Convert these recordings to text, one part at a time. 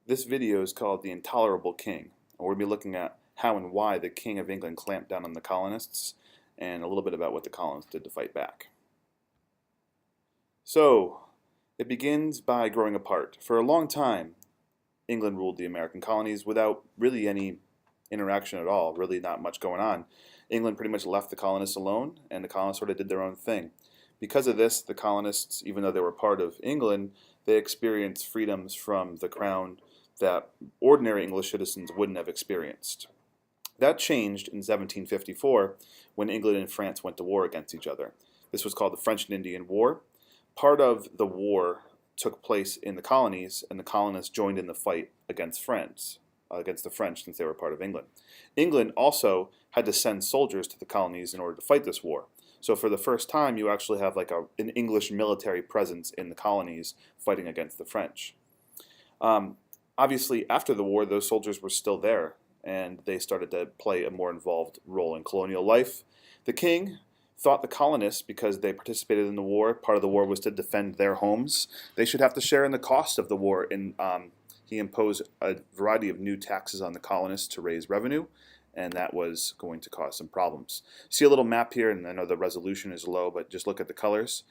This video is called The Intolerable King, and we'll be looking at how and why the King of England clamped down on the colonists, and a little bit about what the colonists did to fight back. So, it begins by growing apart. For a long time, England ruled the American colonies without really any interaction at all, really not much going on. England pretty much left the colonists alone, and the colonists sort of did their own thing. Because of this, the colonists, even though they were part of England, they experienced freedoms from the crown that ordinary English citizens wouldn't have experienced. That changed in 1754 when England and France went to war against each other. This was called the French and Indian War. Part of the war took place in the colonies, and the colonists joined in the fight against the French, since they were part of England. England also had to send soldiers to the colonies in order to fight this war. So for the first time, you actually have like an English military presence in the colonies fighting against the French. Obviously, after the war, those soldiers were still there, and they started to play a more involved role in colonial life. The king thought the colonists, because they participated in the war, part of the war was to defend their homes, they should have to share in the cost of the war. And he imposed a variety of new taxes on the colonists to raise revenue, and that was going to cause some problems. See a little map here, and I know the resolution is low, but just look at the colors.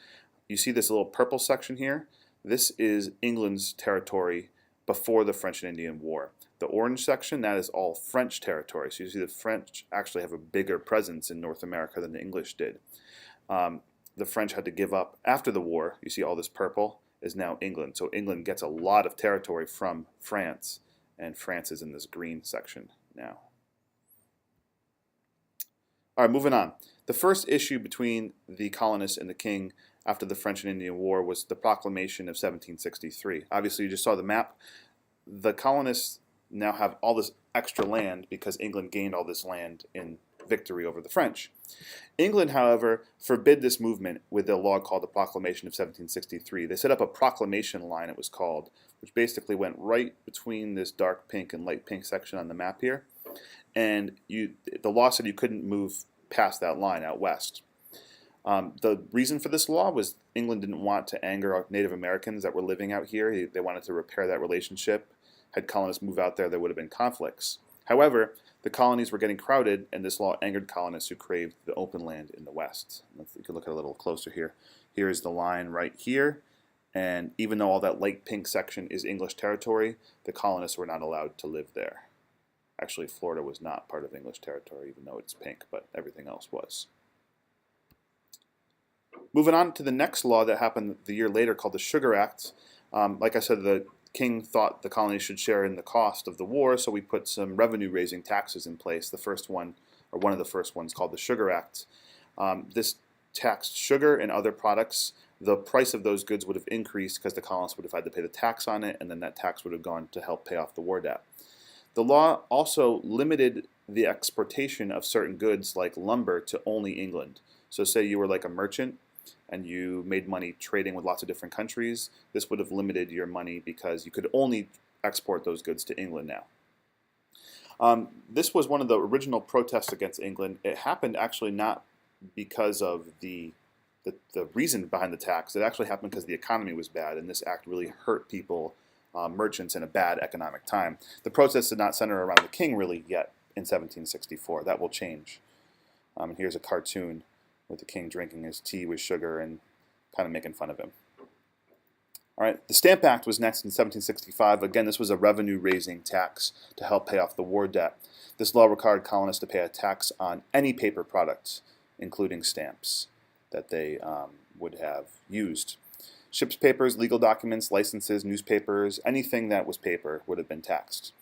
You see this little purple section here? This is England's territory before the French and Indian War. The orange section, that is all French territory. So you see the French actually have a bigger presence in North America than the English did. The French had to give up after the war. You see all this purple is now England. So England gets a lot of territory from France, and France is in this green section now. All right, moving on. The first issue between the colonists and the king after the French and Indian War was the proclamation of 1763. Obviously, you just saw the map. The colonists now have all this extra land because England gained all this land in victory over the French. England, however, forbid this movement with a law called the Proclamation of 1763. They set up a proclamation line, it was called, which basically went right between this dark pink and light pink section on the map here. And the law said you couldn't move past that line out west. The reason for this law was England didn't want to anger Native Americans that were living out here. They wanted to repair that relationship. Had colonists move out there would have been conflicts. However, the colonies were getting crowded, and this law angered colonists who craved the open land in the west. You can look at it a little closer here. Here is the line right here, and even though all that light pink section is English territory, the colonists were not allowed to live there. Actually, Florida was not part of English territory, even though it's pink, but everything else was. Moving on to the next law that happened the year later, called the Sugar Act. Like I said, the king thought the colonies should share in the cost of the war, so we put some revenue-raising taxes in place. The first one, or one of the first ones, called the Sugar Act. This taxed sugar and other products. The price of those goods would have increased because the colonists would have had to pay the tax on it, and then that tax would have gone to help pay off the war debt. The law also limited the exportation of certain goods like lumber to only England. So say you were like a merchant and you made money trading with lots of different countries, this would have limited your money because you could only export those goods to England now. This was one of the original protests against England. It happened actually not because of the reason behind the tax. It actually happened because the economy was bad, and this act really hurt people, merchants, in a bad economic time. The protests did not center around the king really yet in 1764. That will change. And here's a cartoon with the king drinking his tea with sugar and kind of making fun of him. All right, the Stamp Act was next in 1765. Again, this was a revenue-raising tax to help pay off the war debt. This law required colonists to pay a tax on any paper products, including stamps, that they would have used. Ships' papers, legal documents, licenses, newspapers, anything that was paper would have been taxed.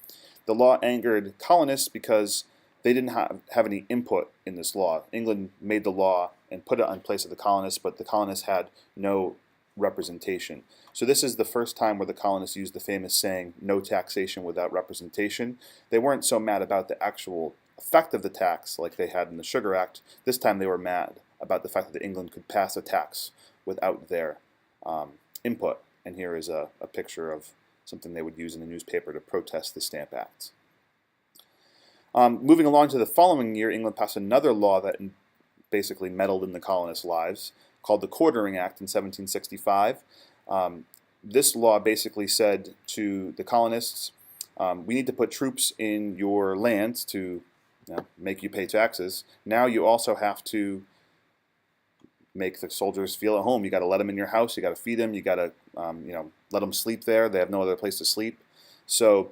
The law angered colonists because they didn't have any input in this law. England made the law and put it in place of the colonists, but the colonists had no representation. So this is the first time where the colonists used the famous saying, "no taxation without representation." They weren't so mad about the actual effect of the tax like they had in the Sugar Act. This time they were mad about the fact that England could pass a tax without their input. And here is a picture of something they would use in the newspaper to protest the Stamp Act. Moving along to the following year, England passed another law that basically meddled in the colonists' lives, called the Quartering Act in 1765. This law basically said to the colonists, we need to put troops in your land to make you pay taxes. Now you also have to make the soldiers feel at home. You got to let them in your house. You got to feed them. You got to let them sleep there. They have no other place to sleep. So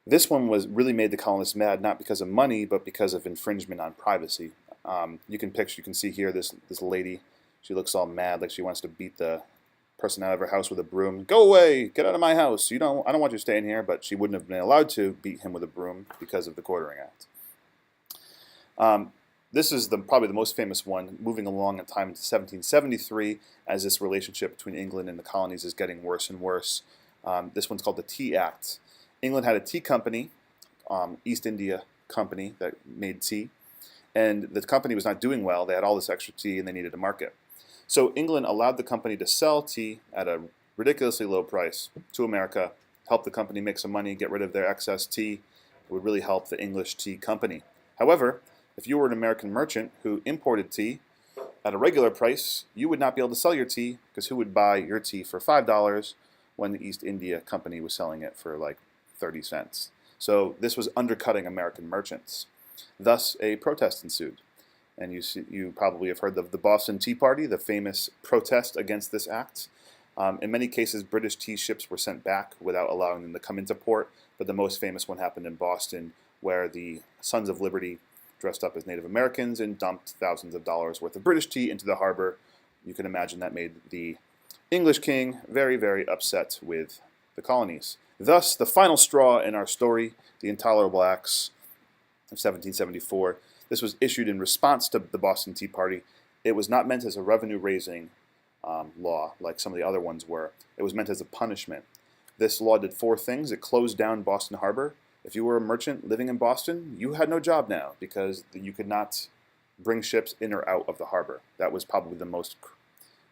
this one really made the colonists mad, not because of money, but because of infringement on privacy. You can see here this lady. She looks all mad, like she wants to beat the person out of her house with a broom. Go away! Get out of my house! I don't want you staying here. But she wouldn't have been allowed to beat him with a broom because of the Quartering Act. This is probably the most famous one, moving along in time into 1773, as this relationship between England and the colonies is getting worse and worse. This one's called the Tea Act. England had a tea company, East India Company, that made tea, and the company was not doing well. They had all this extra tea and they needed a market. So England allowed the company to sell tea at a ridiculously low price to America, help the company make some money, get rid of their excess tea. It would really help the English tea company. However, if you were an American merchant who imported tea at a regular price, you would not be able to sell your tea, because who would buy your tea for $5 when the East India Company was selling it for like 30 cents? So this was undercutting American merchants. Thus, a protest ensued. And you probably have heard of the Boston Tea Party, the famous protest against this act. In many cases, British tea ships were sent back without allowing them to come into port, but the most famous one happened in Boston, where the Sons of Liberty dressed up as Native Americans and dumped thousands of dollars worth of British tea into the harbor. You can imagine that made the English king very, very upset with the colonies. Thus, the final straw in our story, the Intolerable Acts of 1774. This was issued in response to the Boston Tea Party. It was not meant as a revenue-raising law like some of the other ones were. It was meant as a punishment. This law did 4 things. It closed down Boston Harbor. If you were a merchant living in Boston, you had no job now because you could not bring ships in or out of the harbor. That was probably the most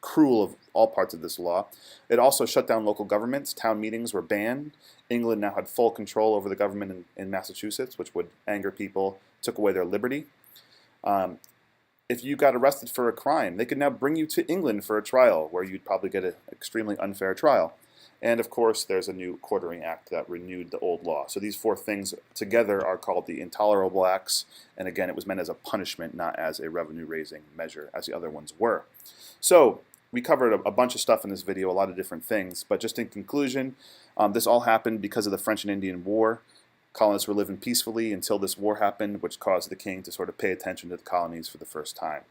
cruel of all parts of this law. It also shut down local governments. Town meetings were banned. England now had full control over the government in Massachusetts, which would anger people, took away their liberty. If you got arrested for a crime, they could now bring you to England for a trial, where you'd probably get an extremely unfair trial. And of course, there's a new Quartering Act that renewed the old law. So these 4 things together are called the Intolerable Acts. And again, it was meant as a punishment, not as a revenue-raising measure, as the other ones were. So we covered a bunch of stuff in this video, a lot of different things. But just in conclusion, this all happened because of the French and Indian War. Colonists were living peacefully until this war happened, which caused the king to sort of pay attention to the colonies for the first time.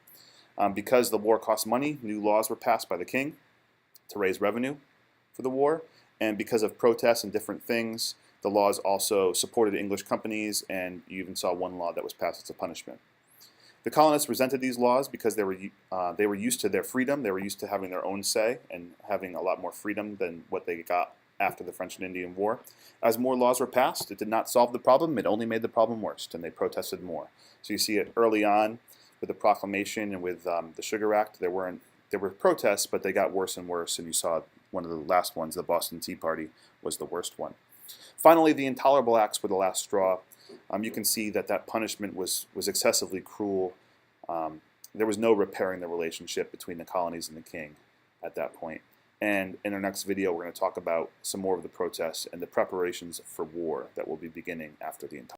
Because the war cost money, new laws were passed by the king to raise revenue for the war, and because of protests and different things, the laws also supported English companies, and you even saw one law that was passed as a punishment. The colonists resented these laws because they were used to their freedom. They were used to having their own say and having a lot more freedom than what they got after the French and Indian War. As more laws were passed, it did not solve the problem. It only made the problem worse, and they protested more. So you see it early on with the proclamation and with the Sugar Act. There were protests, but they got worse and worse, and you saw one of the last ones, the Boston Tea Party, was the worst one. Finally, the Intolerable Acts were the last straw. You can see that punishment was excessively cruel. There was no repairing the relationship between the colonies and the king at that point. And in our next video, we're going to talk about some more of the protests and the preparations for war that will be beginning after the